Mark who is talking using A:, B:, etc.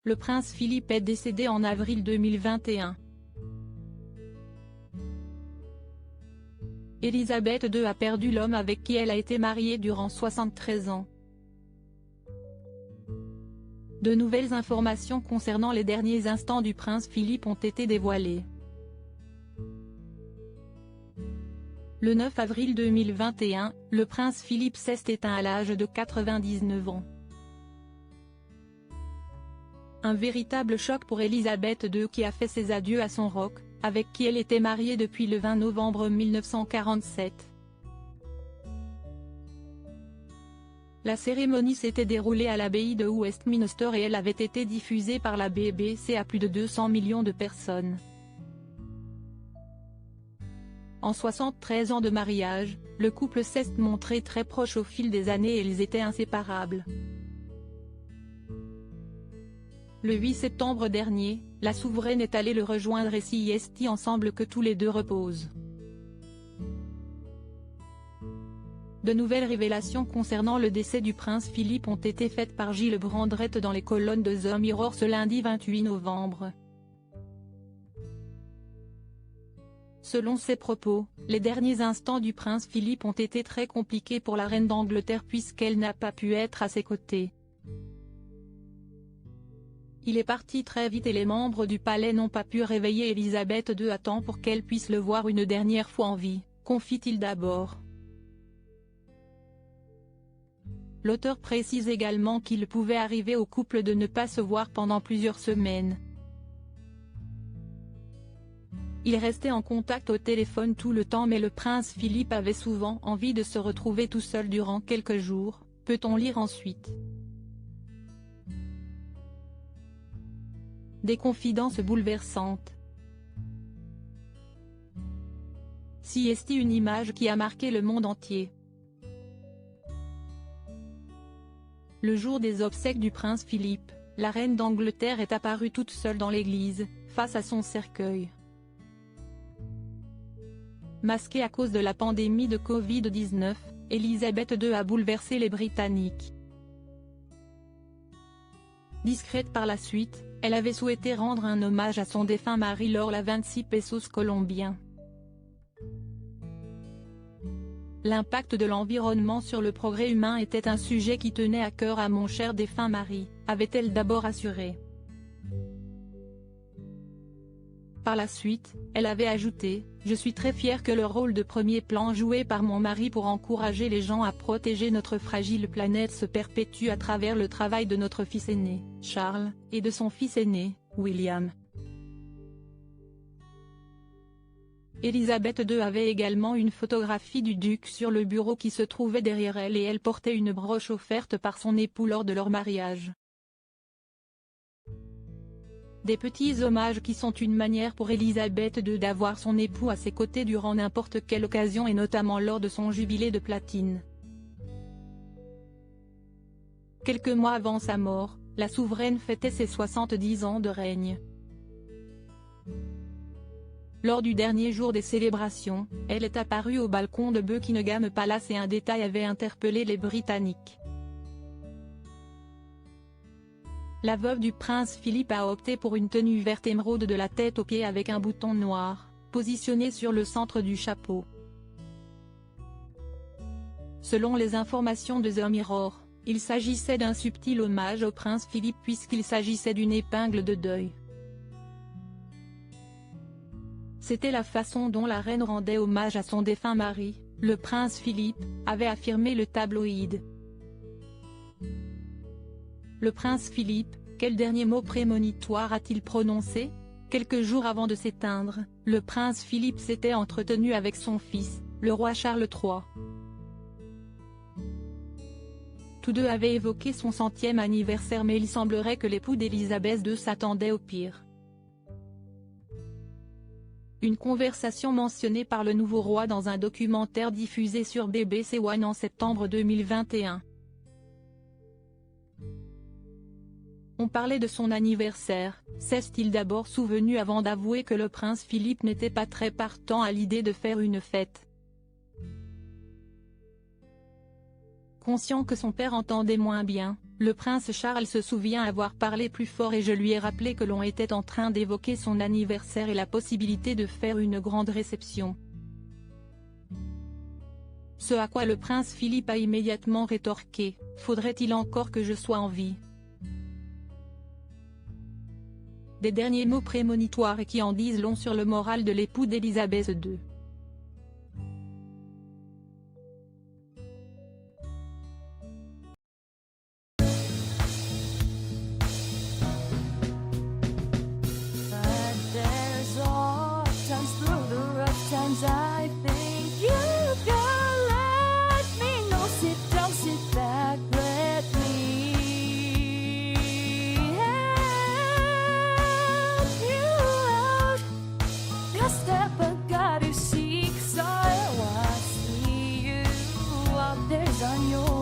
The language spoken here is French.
A: Le prince Philippe est décédé en avril 2021. Élisabeth II a perdu l'homme avec qui elle a été mariée durant 73 ans. De nouvelles informations concernant les derniers instants du prince Philippe ont été dévoilées. Le 9 avril 2021, le prince Philippe s'est éteint à l'âge de 99 ans. Un véritable choc pour Élisabeth II qui a fait ses adieux à son roc, avec qui elle était mariée depuis le 20 novembre 1947. La cérémonie s'était déroulée à l'abbaye de Westminster et elle avait été diffusée par la BBC à plus de 200 millions de personnes. En 73 ans de mariage, le couple s'est montré très proche au fil des années et ils étaient inséparables. Le 8 septembre dernier, la souveraine est allée le rejoindre et s'y est ensemble que tous les deux reposent. De nouvelles révélations concernant le décès du prince Philippe ont été faites par Gilles Brandrett dans les colonnes de The Mirror ce lundi 28 novembre. Selon ses propos, les derniers instants du prince Philippe ont été très compliqués pour la reine d'Angleterre puisqu'elle n'a pas pu être à ses côtés. Il est parti très vite et les membres du palais n'ont pas pu réveiller Élisabeth II à temps pour qu'elle puisse le voir une dernière fois en vie, confie-t-il d'abord. L'auteur précise également qu'il pouvait arriver au couple de ne pas se voir pendant plusieurs semaines. Il restait en contact au téléphone tout le temps mais le prince Philippe avait souvent envie de se retrouver tout seul durant quelques jours, peut-on lire ensuite. Des confidences bouleversantes. Si est une image qui a marqué le monde entier. Le jour des obsèques du prince Philippe, la reine d'Angleterre est apparue toute seule dans l'église, face à son cercueil. Masquée à cause de la pandémie de Covid-19, Élisabeth II a bouleversé les Britanniques. Discrète par la suite, elle avait souhaité rendre un hommage à son défunt mari lors la 26 pesos colombiens. L'impact de l'environnement sur le progrès humain était un sujet qui tenait à cœur à mon cher défunt mari, avait-elle d'abord assuré. Par la suite, elle avait ajouté « Je suis très fière que le rôle de premier plan joué par mon mari pour encourager les gens à protéger notre fragile planète se perpétue à travers le travail de notre fils aîné, Charles, et de son fils aîné, William ». Élisabeth II avait également une photographie du duc sur le bureau qui se trouvait derrière elle et elle portait une broche offerte par son époux lors de leur mariage. Des petits hommages qui sont une manière pour Élisabeth II d'avoir son époux à ses côtés durant n'importe quelle occasion et notamment lors de son jubilé de platine. Quelques mois avant sa mort, la souveraine fêtait ses 70 ans de règne. Lors du dernier jour des célébrations, elle est apparue au balcon de Buckingham Palace et un détail avait interpellé les Britanniques. La veuve du prince Philippe a opté pour une tenue verte émeraude de la tête aux pieds avec un bouton noir, positionné sur le centre du chapeau. Selon les informations de The Mirror, il s'agissait d'un subtil hommage au prince Philippe puisqu'il s'agissait d'une épingle de deuil. C'était la façon dont la reine rendait hommage à son défunt mari, le prince Philippe, avait affirmé le tabloïd. Le prince Philippe, quel dernier mot prémonitoire a-t-il prononcé? Quelques jours avant de s'éteindre, le prince Philippe s'était entretenu avec son fils, le roi Charles III. Tous deux avaient évoqué son 100e anniversaire mais il semblerait que l'époux d'Élisabeth II s'attendait au pire. Une conversation mentionnée par le nouveau roi dans un documentaire diffusé sur BBC One en septembre 2021. On parlait de son anniversaire, s'est-il d'abord souvenu avant d'avouer que le prince Philippe n'était pas très partant à l'idée de faire une fête. Conscient que son père entendait moins bien, Le prince Charles se souvient avoir parlé plus fort et je lui ai rappelé que l'on était en train d'évoquer son anniversaire et la possibilité de faire une grande réception. Ce à quoi le prince Philippe a immédiatement rétorqué: « Faudrait-il encore que je sois en vie ?» Des derniers mots prémonitoires et qui en disent long sur le moral de l'époux d'Élisabeth II.
B: I think you can let me know. Sit down, sit back, let me help you out. Just step I gotta seek, so I see you out there's on your